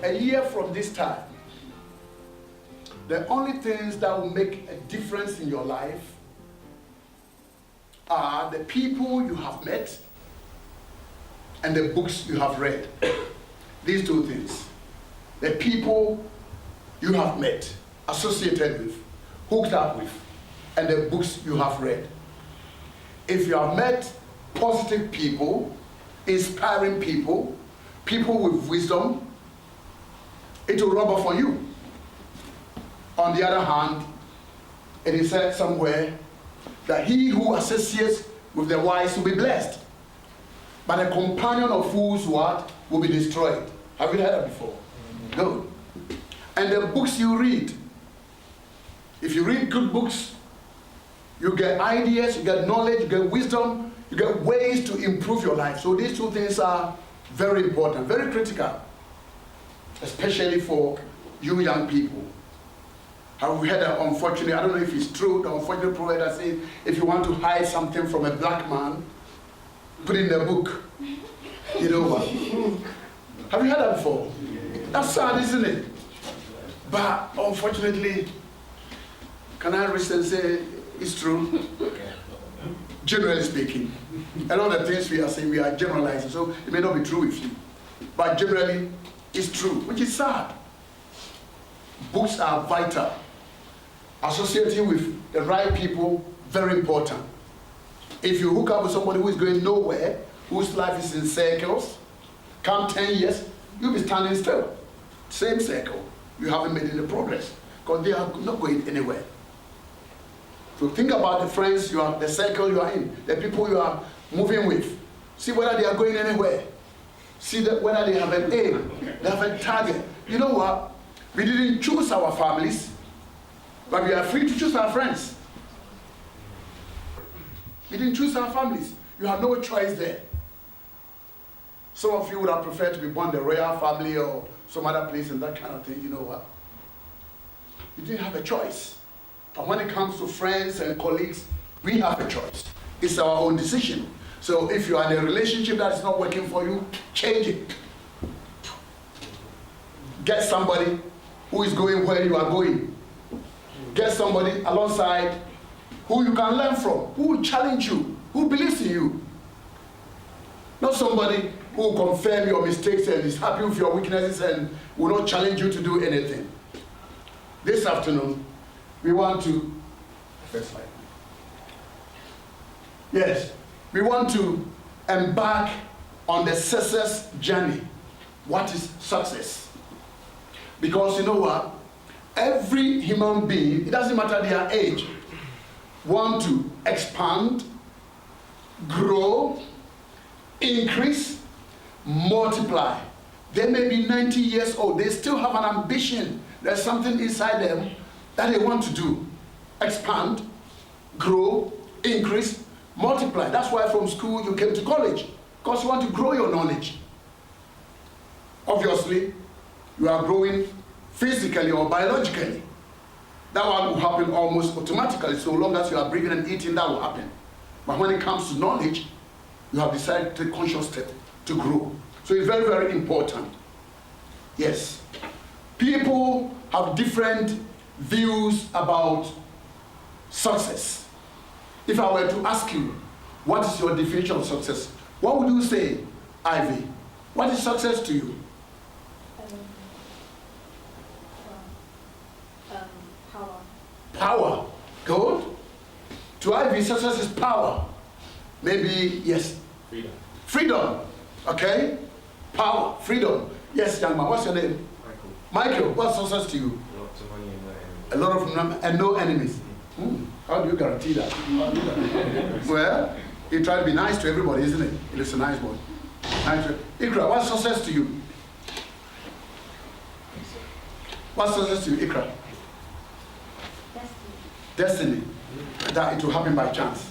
a year from this time, the only things that will make a difference in your life are the people you have met and the books you have read. These two things. The people you have met, associated with, hooked up with, and the books you have read. If you have met positive people, inspiring people, people with wisdom, it will rub off on you. On the other hand, it is said somewhere that he who associates with the wise will be blessed, but a companion of fools will be destroyed. Have you heard that before? No. And the books you read, if you read good books, you get ideas, you get knowledge, you get wisdom, you get ways to improve your life. So these two things are very important, very critical, especially for you young people. Have we heard that, unfortunately, I don't know if it's true, the unfortunate proverb that says, if you want to hide something from a black man, put it in the book. You know what? Have you heard that before? That's sad, isn't it? But unfortunately, can I risk and say it's true? Generally speaking, a lot of things we are saying, we are generalizing, so it may not be true with you. But generally, it's true, which is sad. Books are vital. Associating with the right people, very important. If you hook up with somebody who is going nowhere, whose life is in circles, come 10 years, you'll be standing still. Same circle. You haven't made any progress because they are not going anywhere. So think about the friends the circle you are in, the people you are moving with. See whether they are going anywhere. See whether they have an aim, they have a target. You know what? We didn't choose our families, but we are free to choose our friends. We didn't choose our families. You have no choice there. Some of you would have preferred to be born the royal family or some other place and that kind of thing. You know what? You didn't have a choice. But when it comes to friends and colleagues, we have a choice. It's our own decision. So if you are in a relationship that is not working for you, change it. Get somebody who is going where you are going. Get somebody alongside who you can learn from, who will challenge you, who believes in you. Not somebody who will confirm your mistakes and is happy with your weaknesses and will not challenge you to do anything. This afternoon, we want to, first slide. Yes, we want to embark on the success journey. What is success? Because you know what? Every human being, it doesn't matter their age, want to expand, grow, increase, multiply. They may be 90 years old. They still have an ambition. There's something inside them that they want to do. Expand, grow, increase, multiply. That's why from school you came to college, because you want to grow your knowledge. Obviously, you are growing physically or biologically. That one will happen almost automatically. So long as you are breathing and eating, that will happen. But when it comes to knowledge, you have decided to take conscious step to grow. So it's very, very important. Yes. People have different views about success. If I were to ask you, what is your definition of success? What would you say, Ivy? What is success to you? Power. Power. Good. To Ivy, success is power. Maybe, yes. Freedom. Freedom. Okay. Power. Freedom. Yes, young man. What's your name? Michael. Michael. What's success to you? Lots of money and no enemies. A lot of them and no enemies. How do you guarantee that? Well, you try to be nice to everybody, isn't it? It's a nice boy. Nice. Ikra, what's success to you? What's success to you, Ikra? Destiny. That it will happen by chance.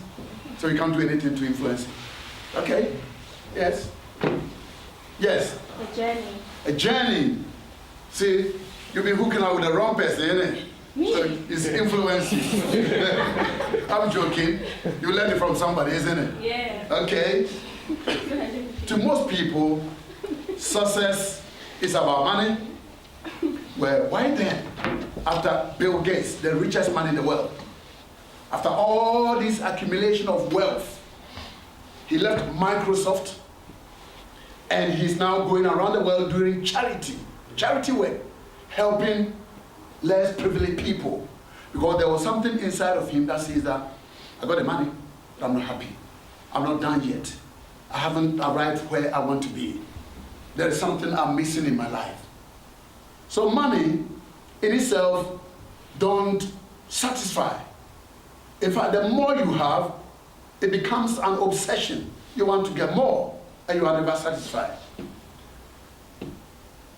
So you can't do anything to influence it. Okay? Yes? Yes? A journey. A journey. See, you've been hooking up with the wrong person, isn't it? Me? So it's influencing. I'm joking. You learned it from somebody, isn't it? Yeah. Okay. To most people, success is about money, Well, why then, after Bill Gates, the richest man in the world, after all this accumulation of wealth, he left Microsoft and he's now going around the world doing charity work, helping less privileged people. Because there was something inside of him that says that I got the money, but I'm not happy. I'm not done yet. I haven't arrived where I want to be. There is something I'm missing in my life. So money in itself don't satisfy. In fact, the more you have, it becomes an obsession. You want to get more, and you are never satisfied.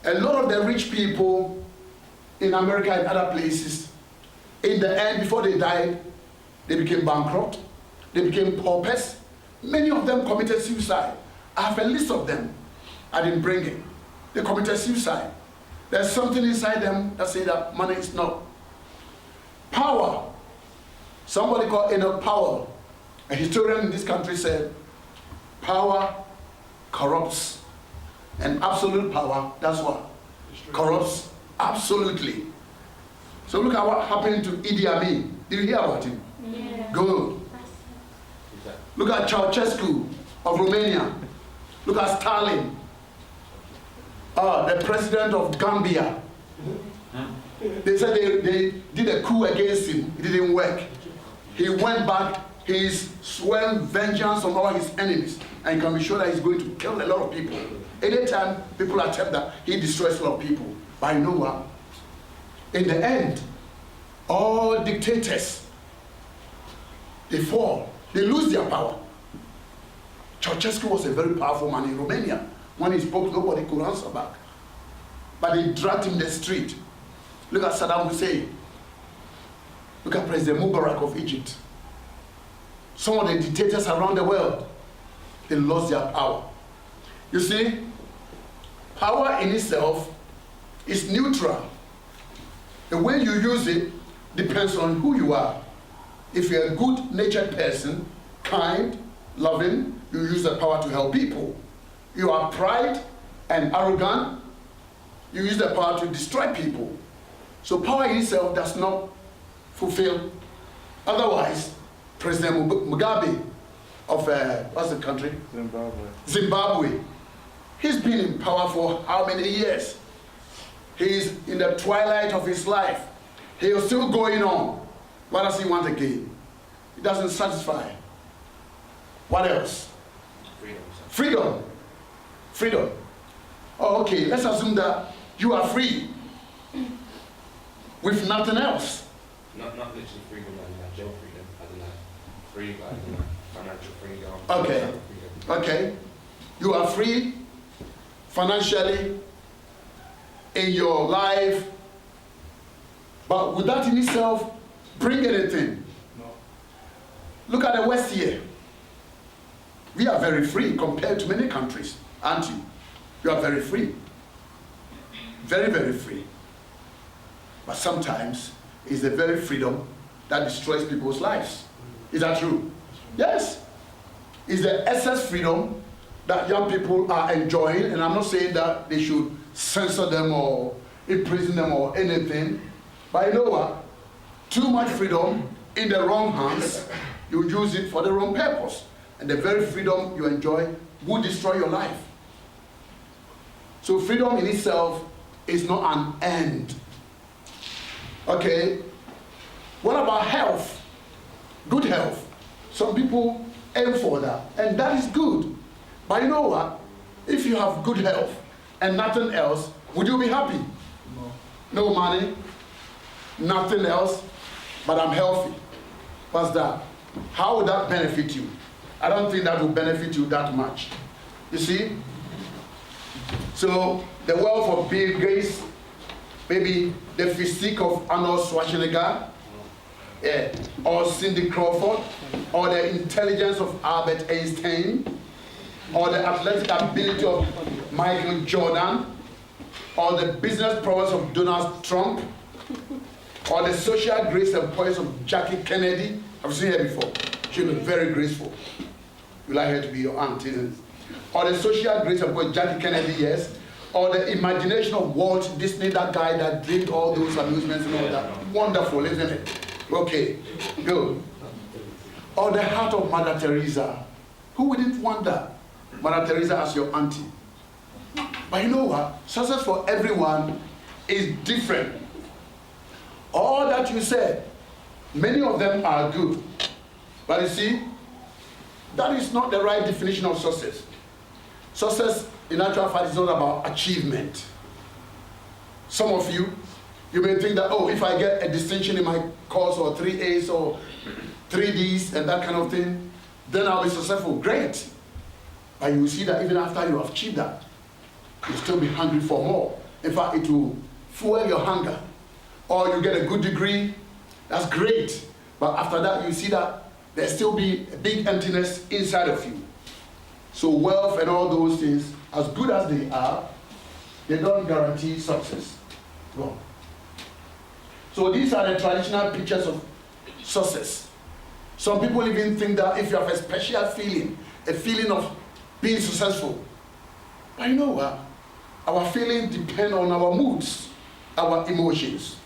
A lot of the rich people in America and other places, in the end, before they died, they became bankrupt, they became paupers. Many of them committed suicide. I have a list of them. I didn't bring it. They committed suicide. There's something inside them that says that money is not. Power. Somebody called Enoch Powell, a historian in this country, said, power corrupts. And absolute power, that's what? Corrupts absolutely. So look at what happened to Idi Amin. Did you hear about him? Yeah. Good. Look at Ceausescu of Romania. Look at Stalin. The president of Gambia. They said they did a coup against him. It didn't work. He went back. He's sworn vengeance on all his enemies. And you can be sure that he's going to kill a lot of people. Anytime people attempt that, he destroys a lot of people. But you know what? In the end, all dictators, they fall. They lose their power. Ceausescu was a very powerful man in Romania. When he spoke, nobody could answer back. But they dragged him in the street. Look at Saddam Hussein. Look at President Mubarak of Egypt. Some of the dictators around the world, they lost their power. You see, power in itself is neutral. The way you use it depends on who you are. If you're a good-natured person, kind, loving, you use the power to help people. You are pride and arrogant, you use the power to destroy people. So power in itself does not fulfill. Otherwise, President Mugabe of, what's the country? Zimbabwe. He's been in power for how many years? He's in the twilight of his life. He's still going on. What does he want again? It doesn't satisfy. What else? Freedom. Freedom. Freedom. Oh, okay, let's assume that you are free with nothing else. Not literally freedom, like job freedom, as in like free, like financial freedom. Okay. Okay. You are free financially in your life, but would that in itself bring anything? No. Look at the West here. We are very free compared to many countries, aren't you? You are very free. Very, very free. But sometimes it's the very freedom that destroys people's lives. Is that true? Yes. It's the excess freedom that young people are enjoying, and I'm not saying that they should censor them or imprison them or anything, but you know what? Too much freedom in the wrong hands, you use it for the wrong purpose. And the very freedom you enjoy will destroy your life. So freedom in itself is not an end. Okay? What about health? Good health. Some people aim for that, and that is good. But you know what? If you have good health and nothing else, would you be happy? No. No money, nothing else, but I'm healthy. What's that? How would that benefit you? I don't think that will benefit you that much. You see? So the wealth of Bill Gates, maybe the physique of Arnold Schwarzenegger, or Cindy Crawford, or the intelligence of Albert Einstein, or the athletic ability of Michael Jordan, or the business prowess of Donald Trump, or the social grace and poise of Jackie Kennedy. I've seen her before. She was very graceful. You like her to be your aunt, isn't it? Or the social grace and poise of Jackie Kennedy, yes. Or the imagination of Walt Disney, that guy that did all those amusements and all that. Wonderful, isn't it? Okay, good. Or the heart of Mother Teresa. Who wouldn't want that? Mother Teresa as your auntie. But you know what? Success for everyone is different. All that you said, many of them are good. But you see, that is not the right definition of success. Success, in actual fact, is not about achievement. Some of you, you may think that, oh, if I get a distinction in my course or 3 A's or 3 D's and that kind of thing, then I'll be successful. Great. But you will see that even after you have achieved that, you'll still be hungry for more. In fact, it will fuel your hunger. Or you get a good degree, that's great. But after that, you see that there'll still be a big emptiness inside of you. So wealth and all those things, as good as they are, they don't guarantee success. Wrong. So these are the traditional pictures of success. Some people even think that if you have a special feeling, a feeling of being successful, but you know what? Our feelings depend on our moods, our emotions.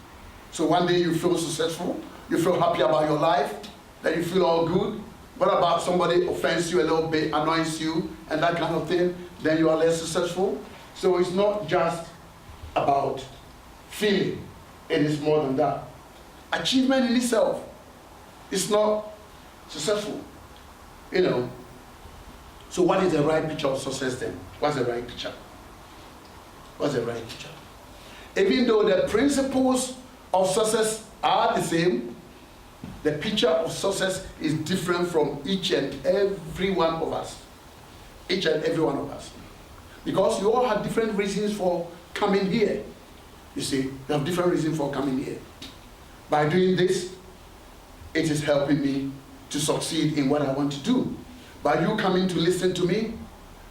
So one day you feel successful, you feel happy about your life, then you feel all good. What about somebody offends you a little bit, annoys you, and that kind of thing, then you are less successful. So it's not just about feeling, it is more than that. Achievement in itself is not successful, you know. So what is the right picture of success then? What's the right picture? What's the right picture? Even though the principles of success are the same, the picture of success is different from each and every one of us. Each and every one of us. Because you all have different reasons for coming here. You see, you have different reasons for coming here. By doing this, it is helping me to succeed in what I want to do. By you coming to listen to me,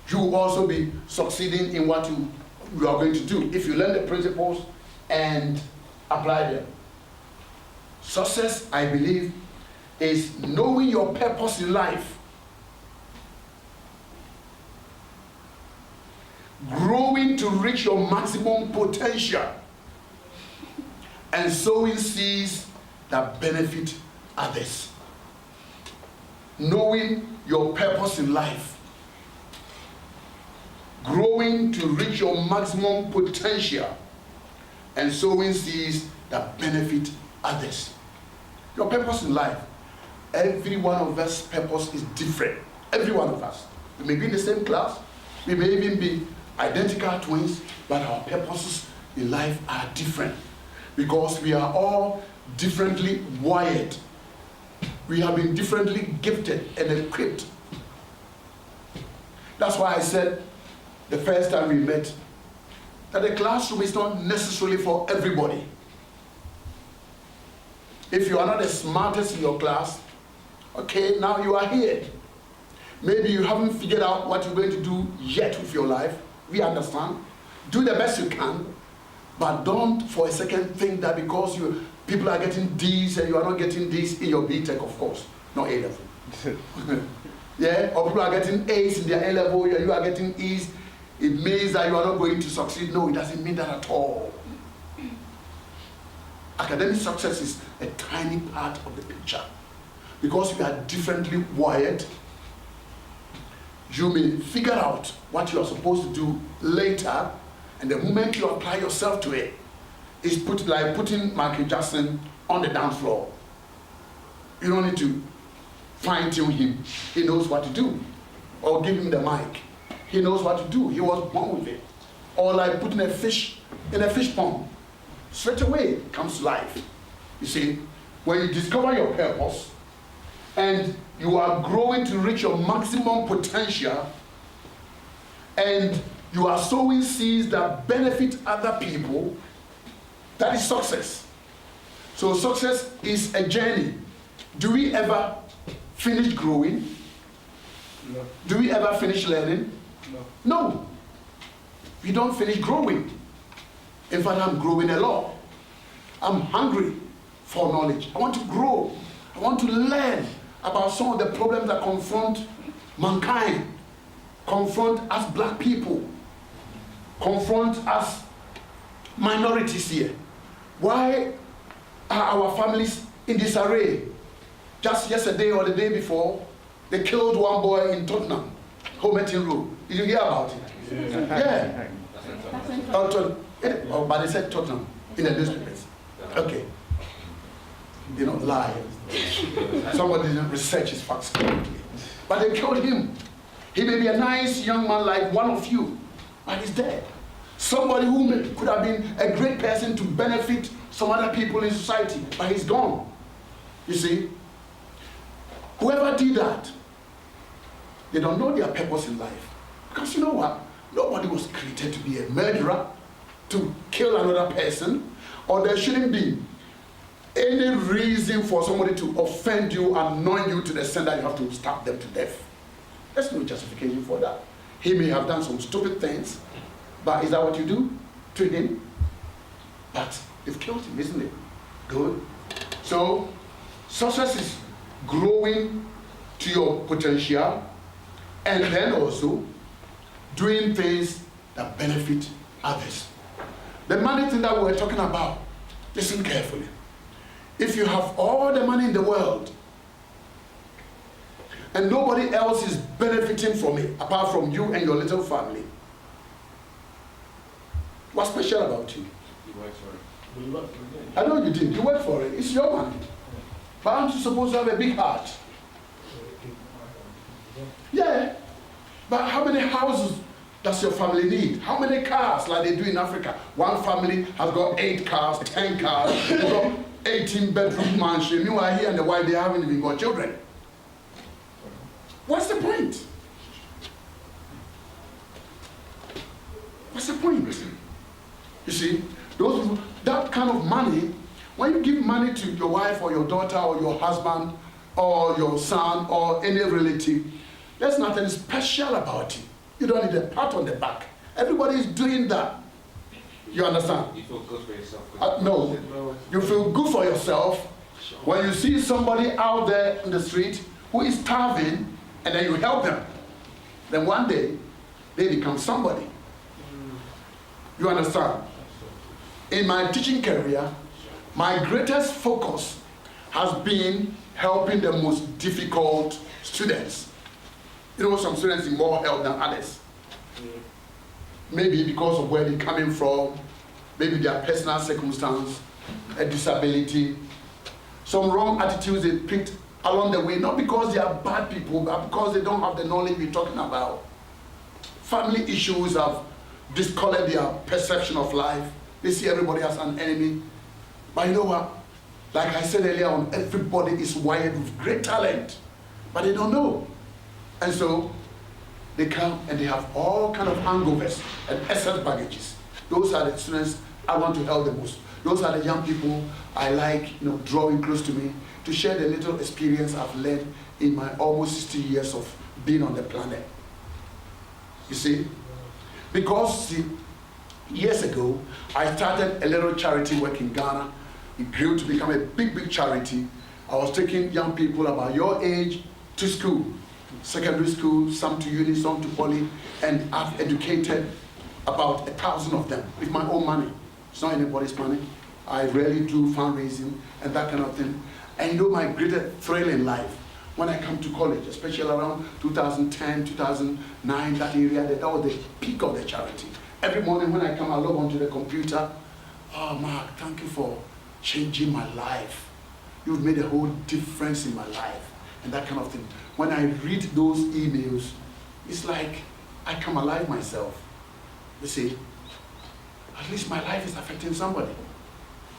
you will also be succeeding in what you are going to do if you learn the principles and apply them. Success, I believe, is knowing your purpose in life, growing to reach your maximum potential, and sowing seeds that benefit others. Knowing your purpose in life, growing to reach your maximum potential, and sowing seeds that benefit others. Your purpose in life, every one of us' purpose is different. Every one of us. We may be in the same class, we may even be identical twins, but our purposes in life are different because we are all differently wired. We have been differently gifted and equipped. That's why I said the first time we met that the classroom is not necessarily for everybody. If you are not the smartest in your class, okay, now you are here. Maybe you haven't figured out what you're going to do yet with your life. We understand. Do the best you can, but don't for a second think that because people are getting D's and you are not getting D's in your B.Tech, of course, not A-level. Yeah, or people are getting A's in their A-level, and you are getting E's. It means that you are not going to succeed. No, it doesn't mean that at all. Academic success is a tiny part of the picture. Because we are differently wired, you may figure out what you are supposed to do later, and the moment you apply yourself to it, it's like putting Michael Jackson on the dance floor. You don't need to fine-tune him. He knows what to do. Or give him the mic. He knows what to do. He was born with it. Or like putting a fish in a fish pond. Straight away it comes to life. You see, when you discover your purpose and you are growing to reach your maximum potential and you are sowing seeds that benefit other people, that is success. So success is a journey. Do we ever finish growing? No. Do we ever finish learning? No. No. We don't finish growing. In fact, I'm growing a lot. I'm hungry for knowledge. I want to grow. I want to learn about some of the problems that confront mankind, confront us black people. confront us minorities here. Why are our families in disarray? Just yesterday or the day before, they killed one boy in Tottenham, Homerton Road. Did you hear about it? Yeah. But they said Tottenham in the newspapers. Okay. They don't lie. Somebody didn't research his facts correctly. But they killed him. He may be a nice young man like one of you, but he's dead. Somebody who could have been a great person to benefit some other people in society, but he's gone. You see? Whoever did that, they don't know their purpose in life. Because you know what? Nobody was created to be a murderer, to kill another person, or there shouldn't be any reason for somebody to offend you, annoy you to the extent that you have to stab them to death. There's no justification for that. He may have done some stupid things, but is that what you do to him? But they've killed him, isn't it? Good. So, success is growing to your potential, and then also doing things that benefit others. The money thing that we were talking about, listen carefully. If you have all the money in the world, and nobody else is benefiting from it apart from you and your little family, what's special about you? You work for it. We work for it. I know you did. You work for it. It's your money. But aren't you supposed to have a big heart? Yeah. But how many houses does your family need? How many cars like they do in Africa? One family has got 8 cars, 10 cars, they've got 18-bedroom mansion. Meanwhile, he and the wife, they haven't even got children. What's the point? What's the point? You see, that kind of money, when you give money to your wife or your daughter or your husband or your son or any relative, there's nothing special about it. You don't need a pat on the back. Everybody is doing that. You understand? You feel good for yourself. No. You feel good for yourself when you see somebody out there in the street who is starving and then you help them. Then one day, they become somebody. You understand? In my teaching career, my greatest focus has been helping the most difficult students. You know, some students need more help than others. Maybe because of where they're coming from, maybe their personal circumstance, a disability, some wrong attitudes they picked along the way, not because they are bad people, but because they don't have the knowledge we're talking about. Family issues have discolored their perception of life. They see everybody as an enemy. But you know what? Like I said earlier on, everybody is wired with great talent, but they don't know. And so they come and they have all kind of hangovers and excess baggages. Those are the students I want to help the most. Those are the young people I like, drawing close to me to share the little experience I've learned in my almost 60 years of being on the planet. You see? Because years ago, I started a little charity work in Ghana. It grew to become a big, big charity. I was taking young people about your age to school, secondary school, some to uni, some to poly, and I've educated about 1,000 of them with my own money. It's not anybody's money. I rarely do fundraising and that kind of thing. And my greatest thrill in life, when I come to college, especially around 2010, 2009, that area, that was the peak of the charity. Every morning when I come, I log onto the computer. Oh, Mark, thank you for changing my life. You've made a whole difference in my life, and that kind of thing. When I read those emails, it's like I come alive myself. You see, at least my life is affecting somebody.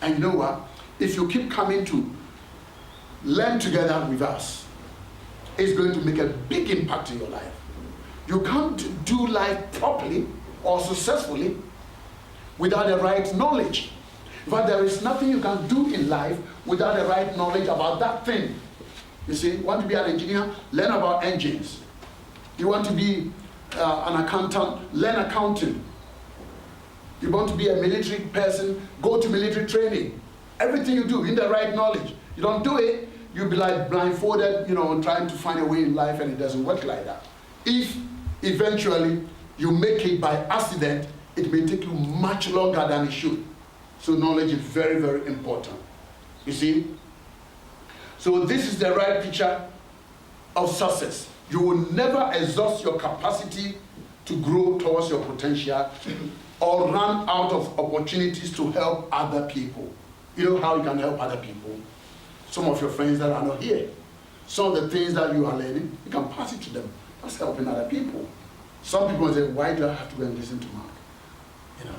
And you know what? If you keep coming to learn together with us, it's going to make a big impact in your life. You can't do life properly or successfully without the right knowledge. In fact, there is nothing you can do in life without the right knowledge about that thing. You see, you want to be an engineer, learn about engines. You want to be an accountant, learn accounting. You want to be a military person, go to military training. Everything you do, in the right knowledge. You don't do it, you'll be like blindfolded, trying to find a way in life, and it doesn't work like that. If eventually you make it by accident, it may take you much longer than it should. So knowledge is very, very important. You see? So this is the right picture of success. You will never exhaust your capacity to grow towards your potential or run out of opportunities to help other people. You know how you can help other people? Some of your friends that are not here. Some of the things that you are learning, you can pass it to them. That's helping other people. Some people say, why do I have to go and listen to Mark? You know.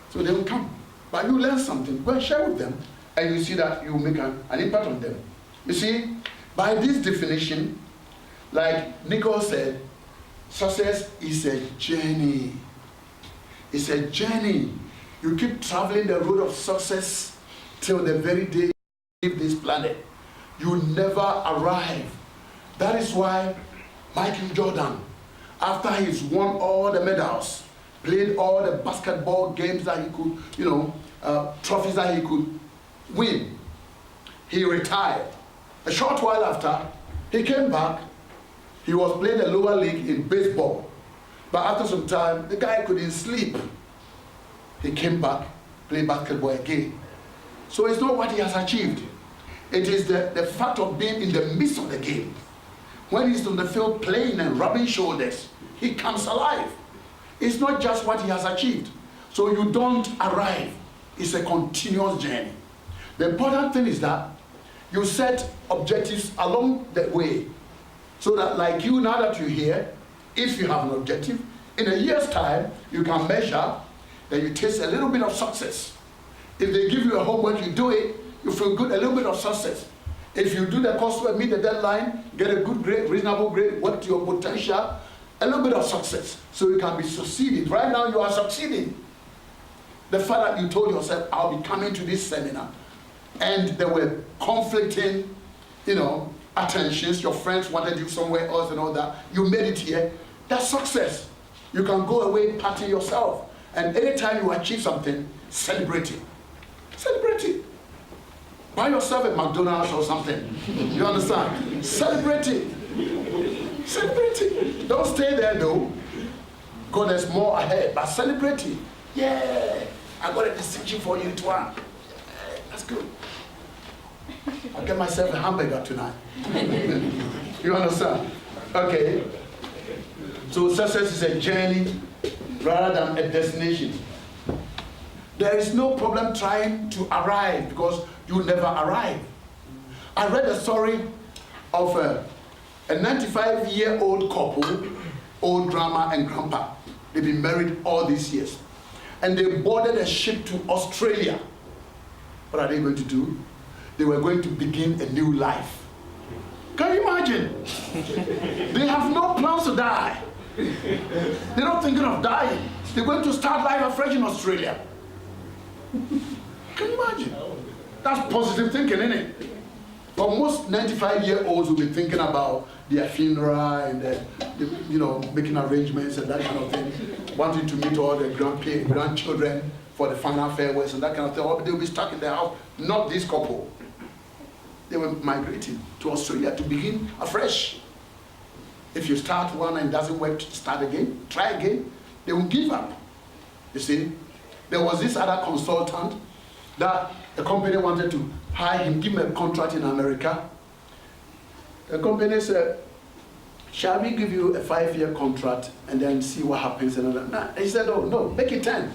So they will come. But you learn something, go and share with them, and you see that you make an impact on them. You see, by this definition, like Nicole said, success is a journey. It's a journey. You keep traveling the road of success till the very day you leave this planet. You never arrive. That is why Michael Jordan, after he's won all the medals, played all the basketball games that he could, trophies that he could win, he retired. A short while after, he came back. He was playing the lower league in baseball. But after some time, the guy couldn't sleep. He came back, played basketball again. So it's not what he has achieved. It is the fact of being in the midst of the game. When he's on the field playing and rubbing shoulders, he comes alive. It's not just what he has achieved. So you don't arrive. It's a continuous journey. The important thing is that you set objectives along the way. So that like you, now that you're here, if you have an objective, in a year's time, you can measure that you taste a little bit of success. If they give you a homework, you do it, you feel good, a little bit of success. If you do the coursework, meet the deadline, get a good grade, reasonable grade, work to your potential, a little bit of success. So you can be succeeding. Right now you are succeeding. The fact that you told yourself, I'll be coming to this seminar, and there were conflicting, attentions, your friends wanted you somewhere else and all that, you made it here, that's success. You can go away, party yourself, and anytime you achieve something, celebrate it. Celebrate it. Buy yourself a McDonald's or something. You understand? Celebrate it. Celebrate it. Don't stay there though. God, there's more ahead, but celebrate it. Yeah, I got a distinction for you, Tuan. That's good. I'll get myself a hamburger tonight. You understand? Okay. So success is a journey rather than a destination. There is no problem trying to arrive because you never arrive. I read a story of a 95-year-old couple, old grandma and grandpa. They've been married all these years. And they boarded a ship to Australia. What are they going to do? They were going to begin a new life. Can you imagine? They have no plans to die. They're not thinking of dying. They're going to start life afresh in Australia. Can you imagine? That's positive thinking, isn't it? But most 95-year-olds will be thinking about their funeral and making arrangements and that kind of thing, wanting to meet all the grandchildren for the final farewells and that kind of thing. They'll be stuck in their house. Not this couple. They were migrating to Australia to begin afresh. If you start one and it doesn't work, start again, try again. They will give up. You see? There was this other consultant that the company wanted to hire him, give him a contract in America. The company said, shall we give you a 5-year contract and then see what happens? And all that? Nah. He said, oh, no, make it 10.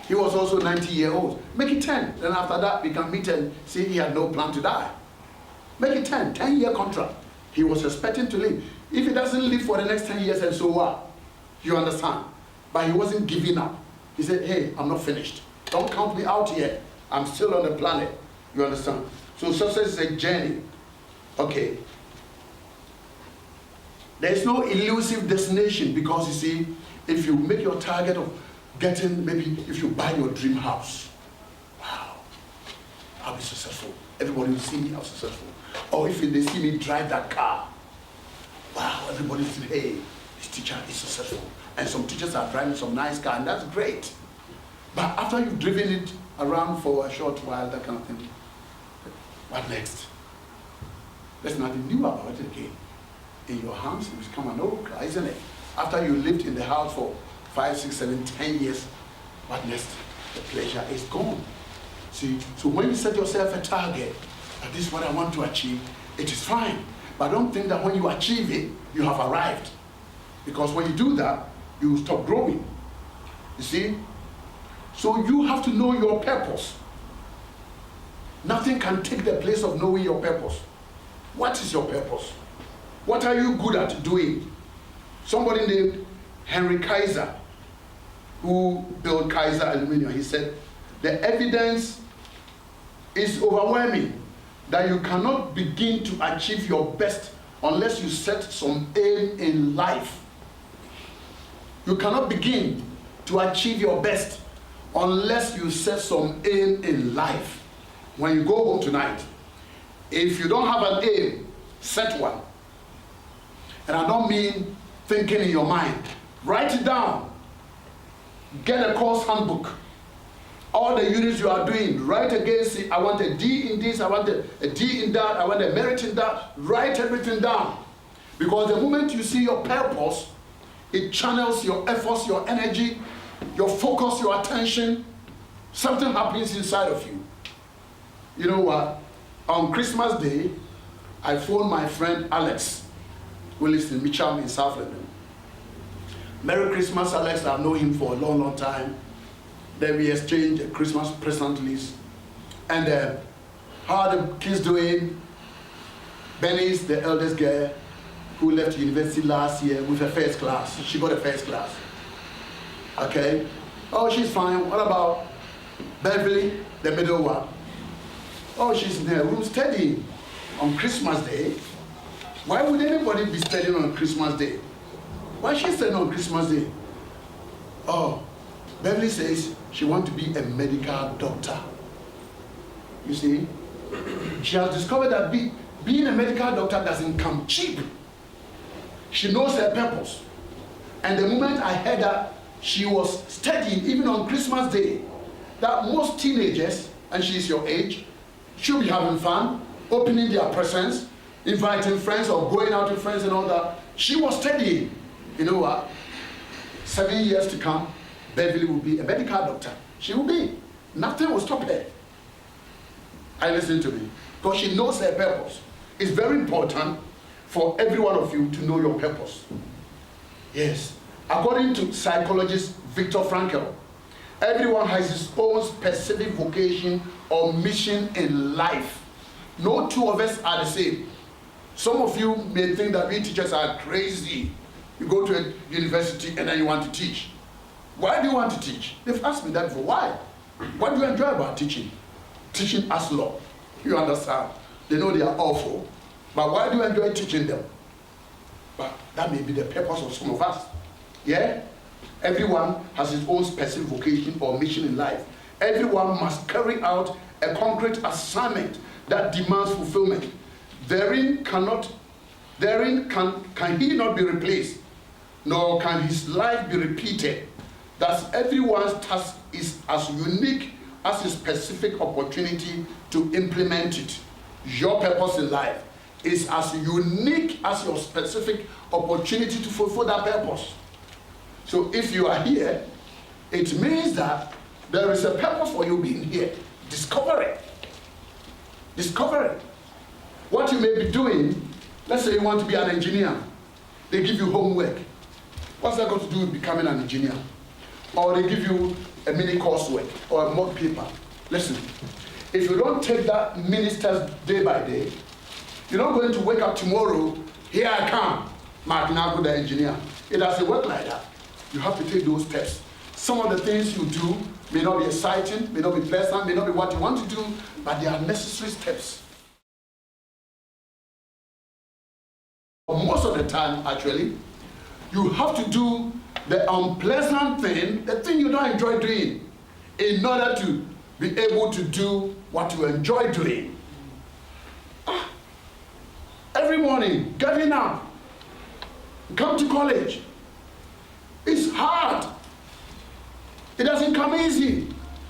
He was also 90-year-old. Make it 10. Then after that, we can meet and see he had no plan to die. Make it 10, 10-year contract. He was expecting to live. If he doesn't live for the next 10 years, and so what? You understand? But he wasn't giving up. He said, hey, I'm not finished. Don't count me out yet. I'm still on the planet. You understand? So success is a journey. Okay. There's no elusive destination because you see, if you make your target of getting, maybe if you buy your dream house, wow, I'll be successful. Everybody will see me, I'm successful. Or if they see me drive that car, wow, everybody will say, hey, this teacher is successful. And some teachers are driving some nice car, and that's great. But after you've driven it around for a short while, that kind of thing, what next? There's nothing new about it again. In your hands, it become an old car, isn't it? after you lived in the house for 5, 6, 7, 10 years, what next? The pleasure is gone. See, so when you set yourself a target, that this is what I want to achieve, it is fine. But don't think that when you achieve it, you have arrived. Because when you do that, you stop growing. You see? So you have to know your purpose. Nothing can take the place of knowing your purpose. What is your purpose? What are you good at doing? Somebody named Henry Kaiser, who built Kaiser Aluminum, he said, the evidence is overwhelming that you cannot begin to achieve your best unless you set some aim in life. You cannot begin to achieve your best unless you set some aim in life. When you go home tonight, if you don't have an aim, set one. And I don't mean thinking in your mind. Write it down. Get a course handbook. All the units you are doing, write against it. I want a D in this, I want a D in that, I want a merit in that. Write everything down. Because the moment you see your purpose, it channels your efforts, your energy, your focus, your attention. Something happens inside of you. You know what? On Christmas Day, I phoned my friend Alex, who lives in Mitcham in South London. Merry Christmas, Alex. I've known him for a long, long time. Then we exchanged a Christmas present list. And how are the kids doing? Benny's the eldest girl who left university last year with her first class. She got a first class. Okay? Oh, she's fine. What about Beverly, the middle one? Oh, she's in her room studying on Christmas Day. Why would anybody be studying on Christmas Day? Why is she studying on Christmas Day? Oh, Beverly says she wants to be a medical doctor. You see? She has discovered that being a medical doctor doesn't come cheap. She knows her purpose. And the moment I heard that she was studying, even on Christmas Day, that most teenagers, and she's your age, should be having fun, opening their presents, inviting friends or going out with friends and all that. She was studying. You know what? 7 years to come, Beverly will be a medical doctor. She will be. Nothing will stop her. I listen to me. Because she knows her purpose. It's very important for every one of you to know your purpose. Yes. According to psychologist Viktor Frankl, everyone has his own specific vocation or mission in life. No two of us are the same. Some of you may think that we teachers are crazy. You go to a university and then you want to teach. Why do you want to teach? They've asked me that before. Why? What do you enjoy about teaching? Teaching us law. You understand? They know they are awful. But why do you enjoy teaching them? But that may be the purpose of some of us. Yeah? Everyone has his own specific vocation or mission in life. Everyone must carry out a concrete assignment that demands fulfillment. Therein can he not be replaced, nor can his life be repeated. Thus, everyone's task is as unique as his specific opportunity to implement it. Your purpose in life is as unique as your specific opportunity to fulfill that purpose. So if you are here, it means that there is a purpose for you being here. Discover it. Discover it. What you may be doing, let's say you want to be an engineer. They give you homework. What's that got to do with becoming an engineer? Or they give you a mini coursework or a mock paper. Listen, if you don't take that mini steps day by day, you're not going to wake up tomorrow, here I come, Mark Nago, the engineer. It doesn't work like that. You have to take those steps. Some of the things you do may not be exciting, may not be pleasant, may not be what you want to do, but they are necessary steps. Most of the time, actually, you have to do the unpleasant thing, the thing you don't enjoy doing, in order to be able to do what you enjoy doing. Every morning, getting up, come to college. It's hard. It doesn't come easy.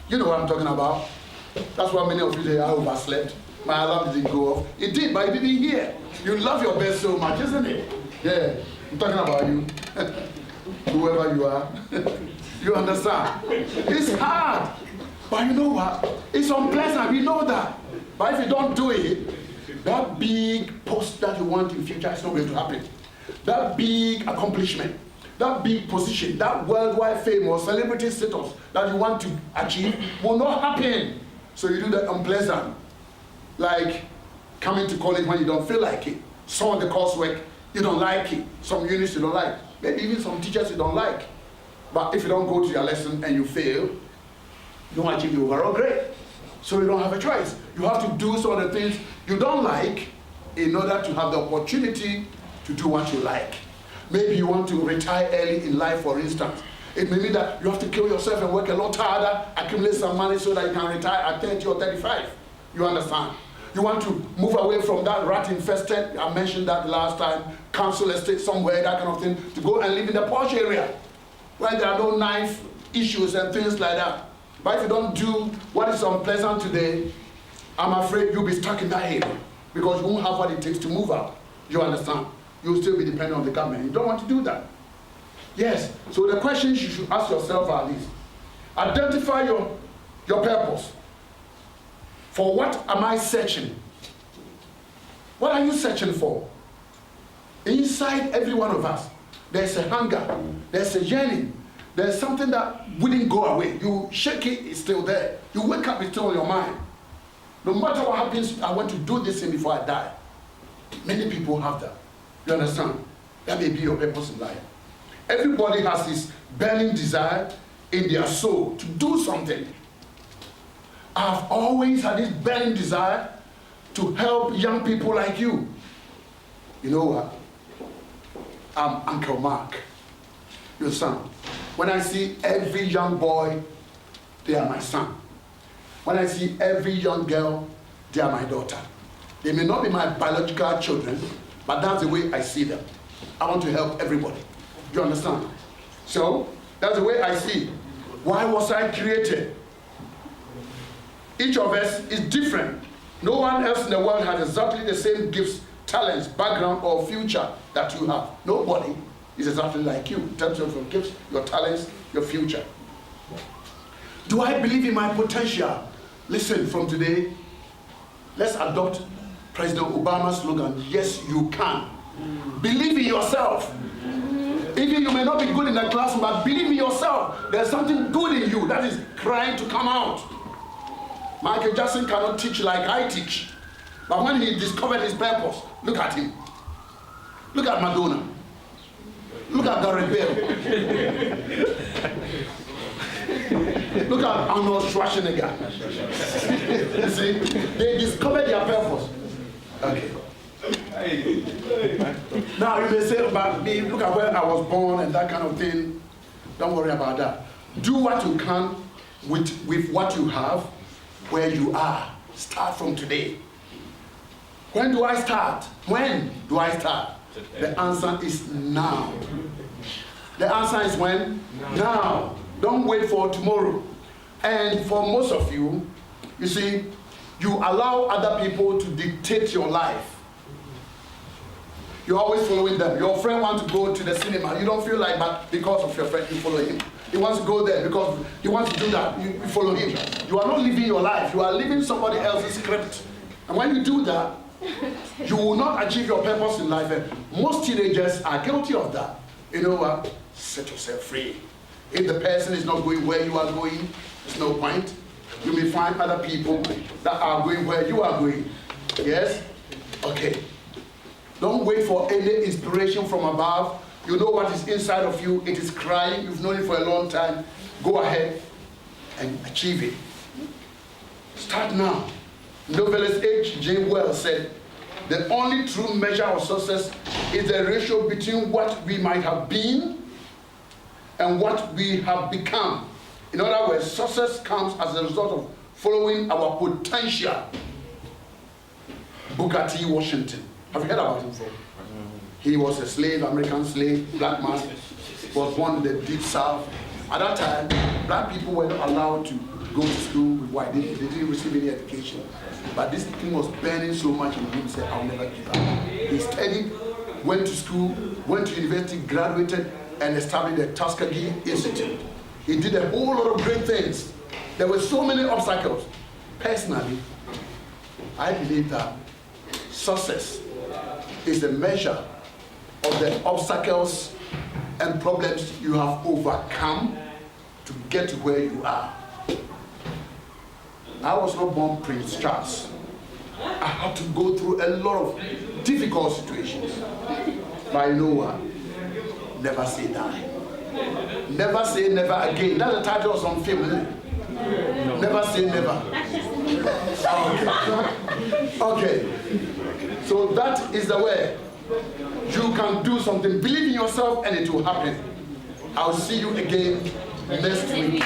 You know what I'm talking about. That's why many of you say, I overslept. My alarm didn't go off. It did, but it didn't hear. You love your bed so much, isn't it? Yeah. I'm talking about you. Whoever you are. You understand? It's hard. But you know what? It's unpleasant. We know that. But if you don't do it, that big post that you want in the future is not going to happen. That big accomplishment, that big position, that worldwide fame or celebrity status that you want to achieve will not happen. So you do that unpleasant. Like coming to college when you don't feel like it. Some of the coursework, you don't like it. Some units you don't like. Maybe even some teachers you don't like. But if you don't go to your lesson and you fail, you don't achieve the overall grade. So you don't have a choice. You have to do some of the things you don't like in order to have the opportunity to do what you like. Maybe you want to retire early in life, for instance. It may mean that you have to kill yourself and work a lot harder, accumulate some money so that you can retire at 30 or 35. You understand? You want to move away from that rat-infested, I mentioned that last time, council estate somewhere, that kind of thing, to go and live in the posh area, where there are no knife issues and things like that. But if you don't do what is unpleasant today, I'm afraid you'll be stuck in that area because you won't have what it takes to move out. You understand? You'll still be dependent on the government. You don't want to do that. Yes. So the questions you should ask yourself are these. Identify your purpose. For what am I searching? What are you searching for? Inside every one of us, there's a hunger, there's a yearning, there's something that wouldn't go away. You shake it, it's still there. You wake up, it's still in your mind. No matter what happens, I want to do this thing before I die. Many people have that. You understand? That may be your purpose in life. Everybody has this burning desire in their soul to do something. I've always had this burning desire to help young people like you. You know what? I'm Uncle Mark, your son. When I see every young boy, they are my son. When I see every young girl, they are my daughter. They may not be my biological children, but that's the way I see them. I want to help everybody. You understand? So, that's the way I see. Why was I created? Each of us is different. No one else in the world has exactly the same gifts, talents, background, or future that you have. Nobody is exactly like you in terms of your gifts, your talents, your future. Do I believe in my potential? Listen, from today, let's adopt President Obama's slogan, yes, you can. Believe in yourself. Even you may not be good in the classroom, but believe in yourself. There's something good in you that is crying to come out. Michael Jackson cannot teach like I teach. But when he discovered his purpose, look at him. Look at Madonna. Look at Gareth Bale. Look at Arnold Schwarzenegger. You see, they discovered their purpose. Okay. Now you may say about me, look at where I was born and that kind of thing. Don't worry about that. Do what you can with what you have, where you are. Start from today. When do I start? When do I start? The answer is now. The answer is when? Now. Don't wait for tomorrow. And for most of you, you see, you allow other people to dictate your life. You're always following them. Your friend wants to go to the cinema. You don't feel like, but because of your friend, you follow him. He wants to go there because he wants to do that. You follow him. You are not living your life. You are living somebody else's script. And when you do that, you will not achieve your purpose in life. And most teenagers are guilty of that. You know what? Set yourself free. If the person is not going where you are going, there's no point. You may find other people that are going where you are going. Yes? Okay. Don't wait for any inspiration from above. You know what is inside of you. It is crying. You've known it for a long time. Go ahead and achieve it. Start now. Novelist H. James Wells said, the only true measure of success is the ratio between what we might have been and what we have become. In other words, success comes as a result of following our potential. Booker T. Washington. Have you heard about him before? He was a slave, American slave, black man, was born in the deep south. At that time, black people were not allowed to go to school with white. They didn't receive any education. But this thing was burning so much in him, he said, I'll never give up. He studied went to school, went to university, graduated, and established the Tuskegee Institute. He did a whole lot of great things. There were so many obstacles. Personally, I believe that success is a measure of the obstacles and problems you have overcome to get to where you are. I was not born Prince Charles. I had to go through a lot of difficult situations. But you know what? Never say die. Never say never again. That's the title of some film, isn't it? No. Never say never. Okay. So that is the way you can do something. Believe in yourself and it will happen. I'll see you again next week.